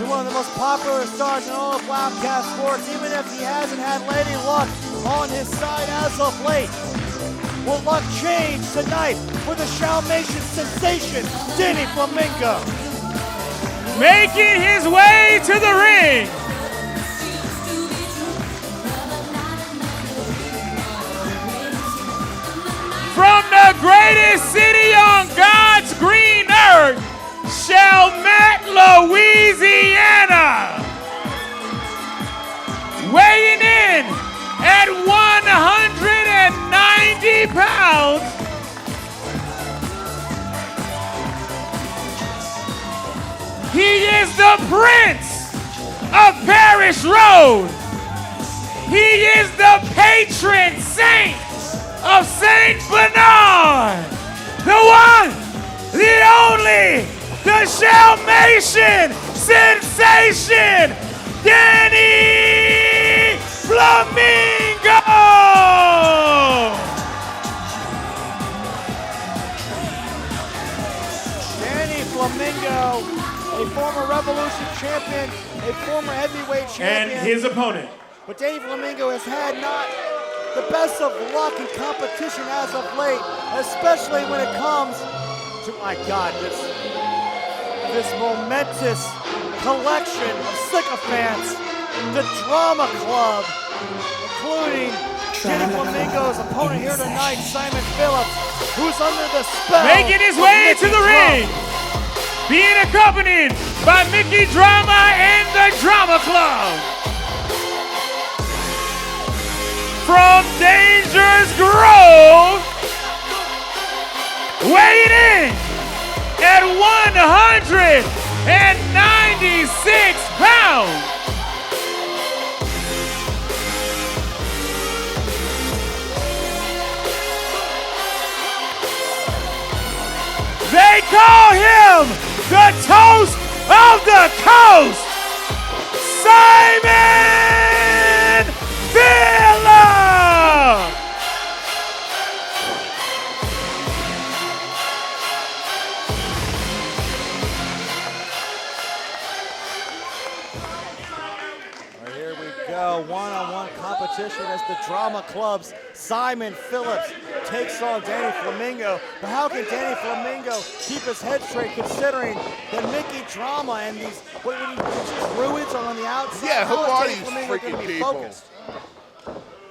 to one of the most popular stars in all of Wildcat sports, even if he hasn't had Lady Luck on his side as of late. Will luck change tonight for the Dalmatian sensation, Danny Flamingo? Making his way to the ring, from the greatest city on God's green earth, Chalmette, Louisiana. Weighing in at 190 pounds, he is the Prince of Parish Road. He is the patron saint of St. Bernard. The one, the only, the Dalmatian sensation, Danny Flamingo! Danny Flamingo, a former Revolution champion, a former heavyweight champion. And his opponent. But Danny Flamingo has had not the best of luck in competition as of late, especially when it comes to, my God, this momentous collection of sycophants, the Drama Club, including Danny Flamingo's opponent here tonight, Simon Phillips, who's under the spell. Making his way to the ring, being accompanied by Mickey Drama and the Drama Club. From Dangerous Grove, weighing in at 196 pounds. They call him the Toast of the Coast, Simon Phillips! Here we go, one-on-one competition as the Drama Club's Simon Phillips takes on Danny Flamingo. But how can Danny Flamingo keep his head straight considering that Mickey Drama and these druids are on the outside? Yeah, who How are is these Danny Flamingo freaking gonna be people? focused?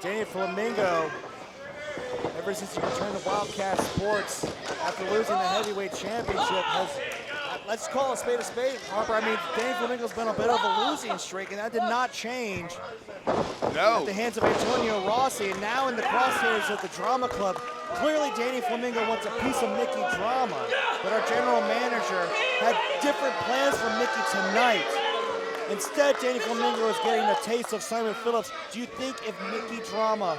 Danny Flamingo, ever since he returned to Wildcat Sports after losing the heavyweight championship, has, let's call a spade, Harper. I mean, Danny Flamingo's been a bit of a losing streak, and that did not change at the hands of Antonio Rossi. And now in the crosshairs of the Drama Club, clearly Danny Flamingo wants a piece of Mickey Drama, but our general manager had different plans for Mickey tonight. Instead, Danny Flamingo is getting a taste of Simon Phillips. Do you think if Mickey Drama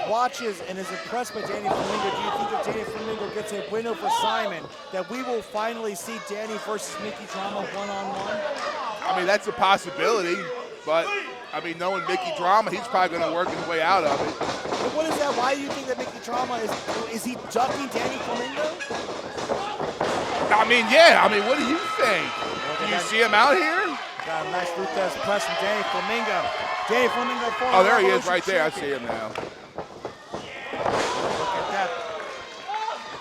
watches and is impressed by Danny Flamingo, do you think if Danny Flamingo gets a win over Simon, that we will finally see Danny versus Mickey Drama one-on-one? I mean, that's a possibility, but I mean, knowing Mickey Drama, he's probably going to work his way out of it. But what is that? Why do you think that Mickey Drama is he ducking Danny Flamingo? I mean, yeah. I mean, what do you think? Do you see him out here? Got a nice Luthez press from Danny Flamingo. Danny Flamingo. Oh, there he is right there. I see him now. Look at that.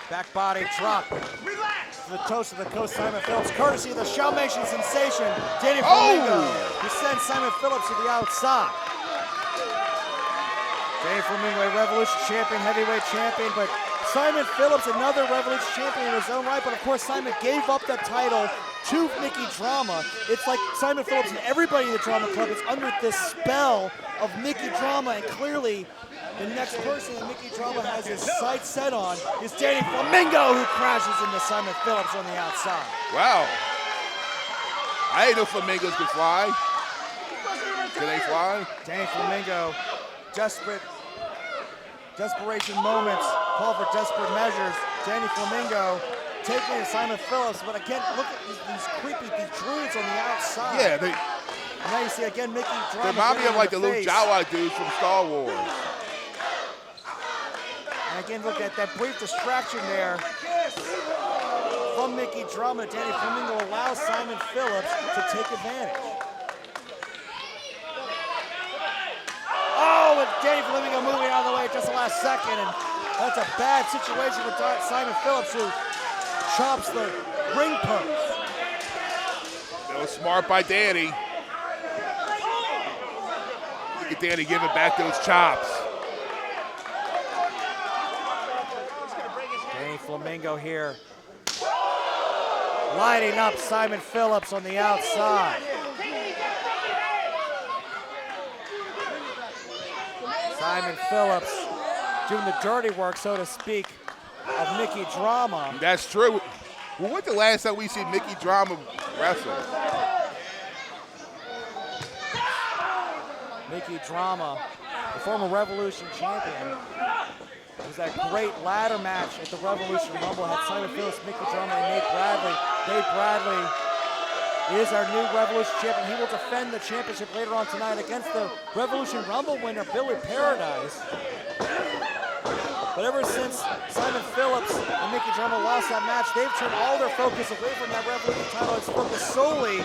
Back body drop. Relax. The toast of the coast, Simon Phillips, courtesy of the Dalmatian sensation, Danny Flamingo, who sends Simon Phillips to the outside. Danny Flamingo, a Revolution champion, heavyweight champion, but Simon Phillips, another Revolution champion in his own right, but of course Simon gave up that title to Mickey Drama. It's like Simon Phillips and everybody in the Drama Club is under this spell of Mickey Drama, and clearly the next person that Mickey Drama has his sights set on is Danny Flamingo, who crashes into Simon Phillips on the outside. Wow. I didn't know flamingos could fly. Can they fly? Danny Flamingo, desperation moments, call for desperate measures. Danny Flamingo taking it to Simon Phillips, but again, look at these druids on the outside. Yeah, they And now you see again Mickey Drama. remind me of like the little Jawa dudes from Star Wars. And again, look at that brief distraction there from from Mickey Drama. Danny Flamingo allows Simon Phillips to take advantage. Oh, and Danny Flamingo moving out of the way just the last second, and that's a bad situation for Simon Phillips, who chops the ring post. That was smart by Danny. Look at Danny giving back those chops. Danny Flamingo here, lighting up Simon Phillips on the outside. Simon Phillips doing the dirty work, so to speak, of Mickey Drama. That's true. Well, when's the last time we see Mickey Drama wrestle? Mickey Drama, the former Revolution champion. It was that great ladder match at the Revolution Rumble. Had Simon Phillips, Mickey Drama, and Nate Bradley. Nate Bradley is our new Revolution champion. He will defend the championship later on tonight against the Revolution Rumble winner, Billy Paradise. But ever since Simon Phillips and Mickey Drama lost that match, they've turned all their focus away from that Revolution title. It's focused solely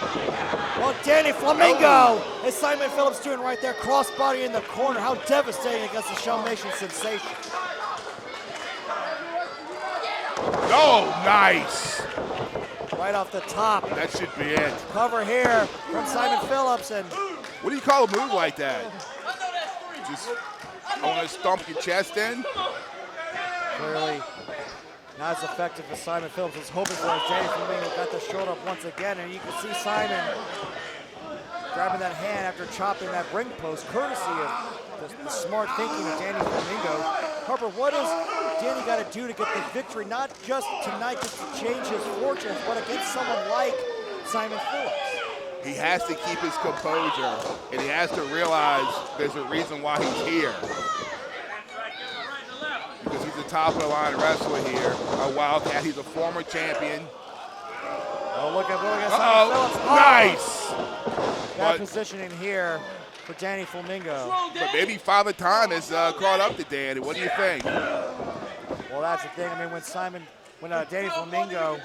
on Danny Flamingo. As Simon Phillips doing right there, crossbody in the corner. How devastating against the Showmation sensation. Oh, nice. Right off the top. That should be it. Cover here from Simon Phillips. And what do you call a move like that? Just, I want to stomp your chest in? Clearly not as effective as Simon Phillips was hoping for, as Danny Flamingo got the shoulder up once again. And you can see Simon grabbing that hand after chopping that ring post, courtesy of the smart thinking of Danny Flamingo. Harper, what does Danny got to do to get the victory, not just tonight, just to change his fortunes, but against someone like Simon Phillips? He has to keep his composure, and he has to realize there's a reason why he's here. Because he's a top-of-the-line wrestler here, a Wildcat. He's a former champion. Oh, look at Simon Phillips. Oh, nice! Bad positioning here for Danny Flamingo. But maybe Father Time has caught up to Danny. What do you think? Well, that's the thing. I mean, when Danny Flamingo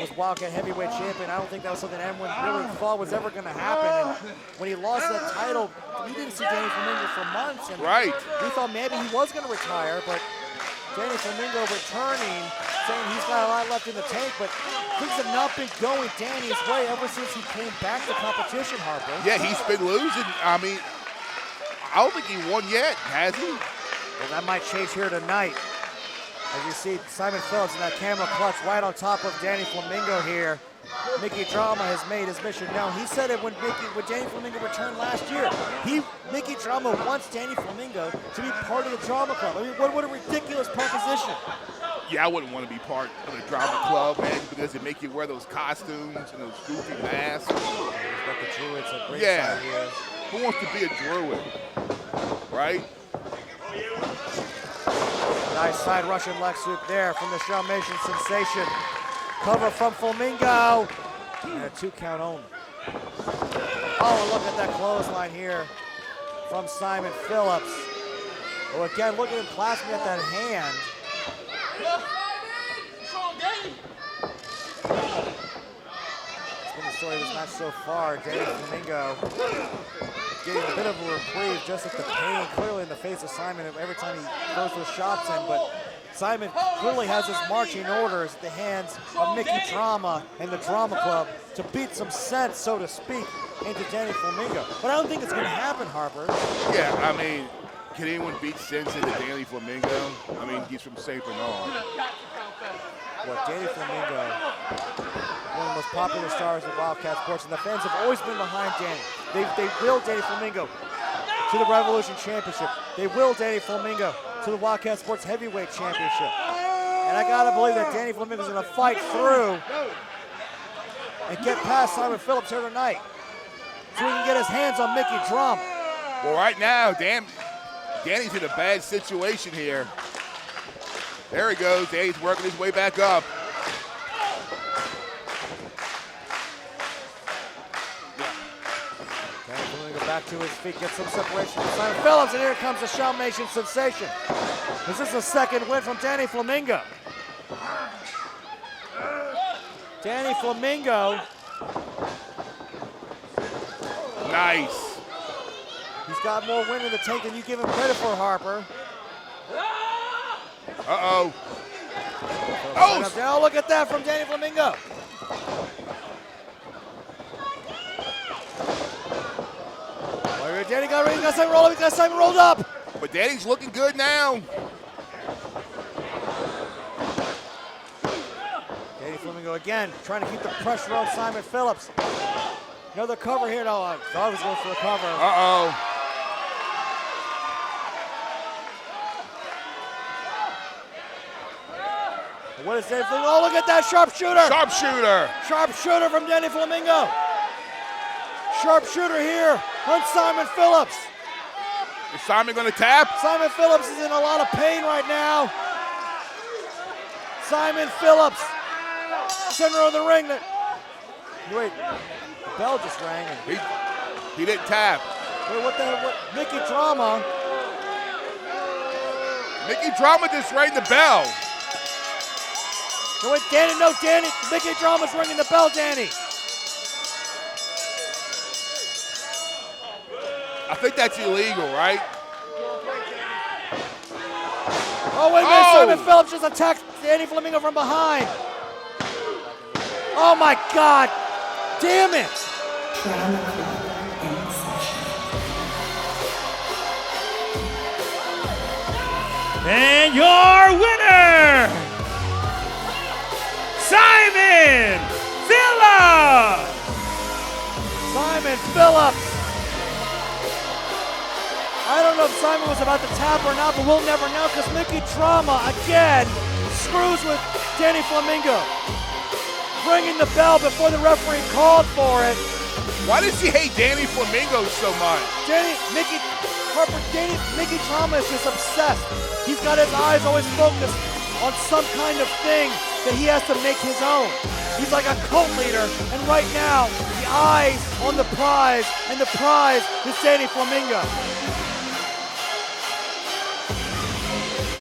was Wildcat heavyweight champion, I don't think that was something anyone really thought was ever going to happen. And when he lost that title, we didn't see Danny Flamingo for months. And right. We thought maybe he was going to retire, but Danny Flamingo returning, saying he's got a lot left in the tank, but things have not been going Danny's way ever since he came back to competition, Harper. Yeah, he's been losing. I mean, I don't think he won yet, has he? Well, that might change here tonight. As you see Simon Phillips in that camera clutch right on top of Danny Flamingo here. Mickey Drama has made his mission known. He said it when Danny Flamingo returned last year. Mickey Drama wants Danny Flamingo to be part of the Drama Club. I mean, what a ridiculous proposition. Yeah, I wouldn't want to be part of the Drama Club, man, because they make you wear those costumes and those goofy masks. He's got the Druids at ringside here. Who wants to be a Druid, right? Nice side Russian leg sweep there from the Showmation sensation. Cover from Flamingo. And a 2 count only. Oh, look at that clothesline here from Simon Phillips. Oh, again, look at him clasping at that hand. It's been the story of this match so far. Danny Flamingo getting a bit of a reprieve just at the pain clearly in the face of Simon every time he throws those shots in, but Simon clearly has his marching orders at the hands of Mickey Drama and the Drama Club to beat some sense, so to speak, into Danny Flamingo. But I don't think it's going to happen, Harper. Yeah, I mean, can anyone beat sense into Danny Flamingo? I mean, he's from St. Bernard. Well, Danny Flamingo, one of the most popular stars of Wildcat sports, and the fans have always been behind Danny. They will Danny Flamingo to the Revolution Championship. They will Danny Flamingo to the Wildcat Sports Heavyweight Championship. And I gotta believe that Danny Flamingo's gonna fight through and get past Simon Phillips here tonight so he can get his hands on Mickey Drama. Well, right now, Danny's in a bad situation here. There he goes. Danny's working his way back up. Danny Flamingo back to his feet, gets some separation from Simon Phillips, and here comes the Showmation sensation. Is this a second win from Danny Flamingo? Danny Flamingo. Nice. He's got more wind in the tank than you give him credit for, Harper. Uh-oh. Oh! Oh, look at that from Danny Flamingo. Danny got ready, got Simon rolled up, got Simon rolled up. But Danny's looking good now. Danny Flamingo again, trying to keep the pressure on Simon Phillips. Another cover here. No, I thought he was going for the cover. Uh-oh. What is Danny Flamingo? Oh, look at that sharpshooter. Sharpshooter. Sharpshooter from Danny Flamingo. Sharpshooter here on Simon Phillips. Is Simon going to tap? Simon Phillips is in a lot of pain right now. Simon Phillips, center of the ring. Wait, the bell just rang. He didn't tap. Wait, what the hell? Mickey Drama. Mickey Drama just rang the bell. No, wait, Danny, no, Danny. Mickey Drama's ringing the bell, Danny. I think that's illegal, right? Oh, wait a minute, Simon Phillips just attacked Danny Flamingo from behind. Oh my God, damn it. And your winner, Simon Phillips. Simon Phillips. I don't know if Simon was about to tap or not, but we'll never know because Mickey Drama again screws with Danny Flamingo. Ringing the bell before the referee called for it. Why does he hate Danny Flamingo so much? Mickey Drama is just obsessed. He's got his eyes always focused on some kind of thing that he has to make his own. He's like a cult leader, and right now, the eyes on the prize, and the prize is Danny Flamingo.